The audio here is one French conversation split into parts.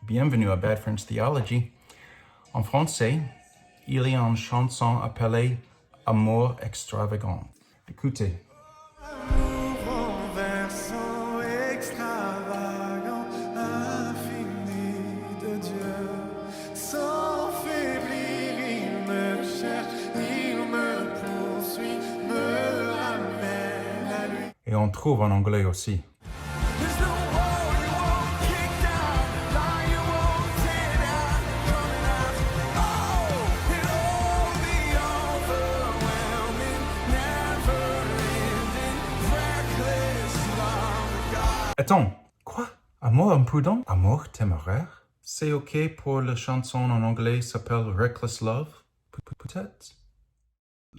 Bienvenue à Bad French Theology. En français, il y a une chanson appelée Amour extravagant. Écoutez. Amour renversant, extravagant, infini de Dieu. Sans faiblir, il me cherche, il me poursuit, me ramène à lui. Et on trouve en anglais aussi. There's no wall you won't kick down, lie you won't tear down, coming out. Oh, and all the overwhelming, never-ending, reckless love of God. Attends, quoi? Amour imprudent? Amour téméraire? C'est ok pour la chanson en anglais s'appelle Reckless Love? Peut-être?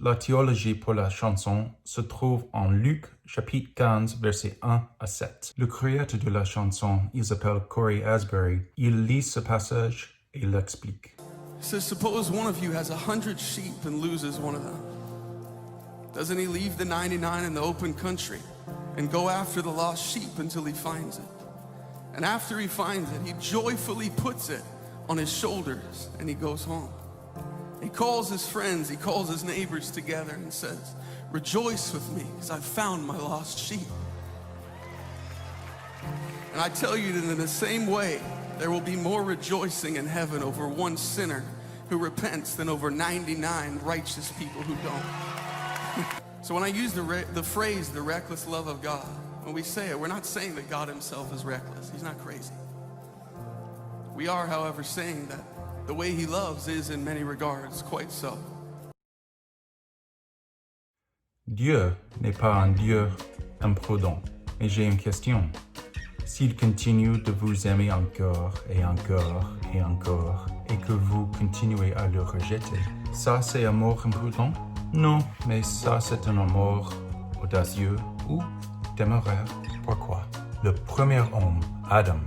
La théologie pour la chanson se trouve en Luc, chapitre 15, versets 1 à 7. Le créateur de la chanson, il s'appelle Corey Asbury. Il lit ce passage et l'explique. It says, suppose one of you has 100 sheep and loses one of them. Doesn't he leave the 99 in the open country and go after the lost sheep until he finds it? And after he finds it, he joyfully puts it on his shoulders and he goes home. He calls his friends, he calls his neighbors together and says, rejoice with me because I've found my lost sheep. And I tell you that in the same way, there will be more rejoicing in heaven over one sinner who repents than over 99 righteous people who don't. So when I use the phrase, the reckless love of God, when we say it, we're not saying that God himself is reckless. He's not crazy. We are, however, saying that the way he loves is in many regards quite so. Dieu n'est pas un Dieu imprudent. Mais j'ai une question. S'il continue de vous aimer encore et encore et encore, et que vous continuez à le rejeter, ça c'est amour imprudent? Non, mais ça c'est un amour audacieux ou téméraire. Pourquoi? Le premier homme, Adam,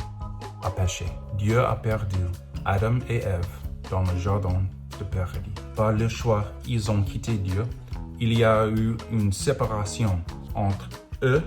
a péché. Dieu a perdu Adam et Ève dans le jardin de paradis. Par le choix, ils ont quitté Dieu. Il y a eu une séparation entre eux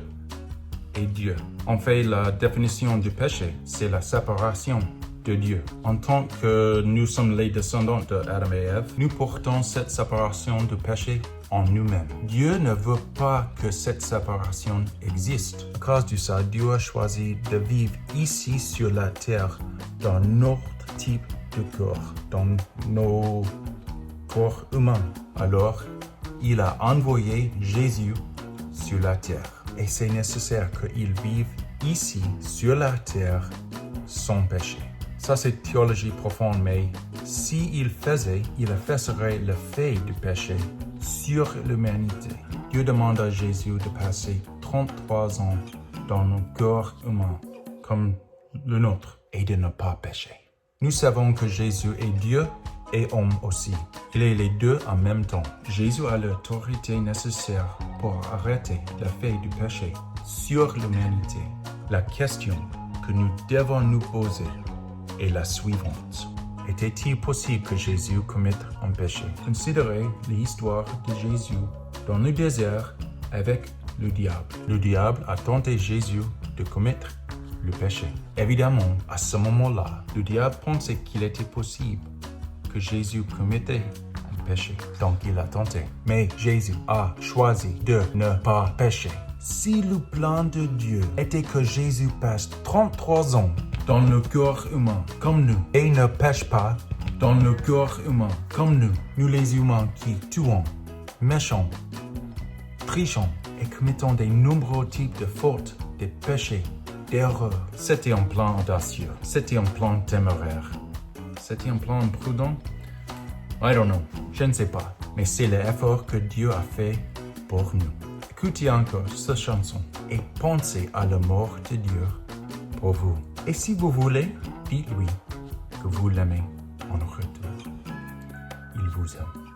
et Dieu. En fait, la définition du péché, c'est la séparation de Dieu. En tant que nous sommes les descendants de Adam et Ève, nous portons cette séparation du péché en nous-mêmes. Dieu ne veut pas que cette séparation existe. À cause de ça, Dieu a choisi de vivre ici sur la terre dans notre type de corps, dans nos corps humains. Alors, il a envoyé Jésus sur la terre. Et c'est nécessaire qu'il vive ici, sur la terre, sans péché. Ça, c'est théologie profonde, mais s'il faisait, il effacerait le fait du péché sur l'humanité. Dieu demande à Jésus de passer 33 ans dans nos corps humains, comme le nôtre, et de ne pas pécher. Nous savons que Jésus est Dieu et homme aussi. Il est les deux en même temps. Jésus a l'autorité nécessaire pour arrêter l'effet du péché sur l'humanité. La question que nous devons nous poser est la suivante. Était-il possible que Jésus commette un péché? Considérez l'histoire de Jésus dans le désert avec le diable. Le diable a tenté Jésus de commettre le péché. Évidemment, à ce moment-là, le diable pensait qu'il était possible que Jésus commettait un péché. Donc il a tenté. Mais Jésus a choisi de ne pas pécher. Si le plan de Dieu était que Jésus passe 33 ans dans le corps humain comme nous et ne pêche pas dans le corps humain comme nous les humains qui tuons, méchants, trichons et commettons des nombreux types de fautes, de péchés, d'erreurs. C'était un plan audacieux, c'était un plan téméraire, c'était un plan prudent. I don't know, je ne sais pas, mais c'est l'effort que Dieu a fait pour nous. Écoutez encore cette chanson et pensez à la mort de Dieu pour vous. Et si vous voulez, dites-lui que vous l'aimez en retour. Il vous aime.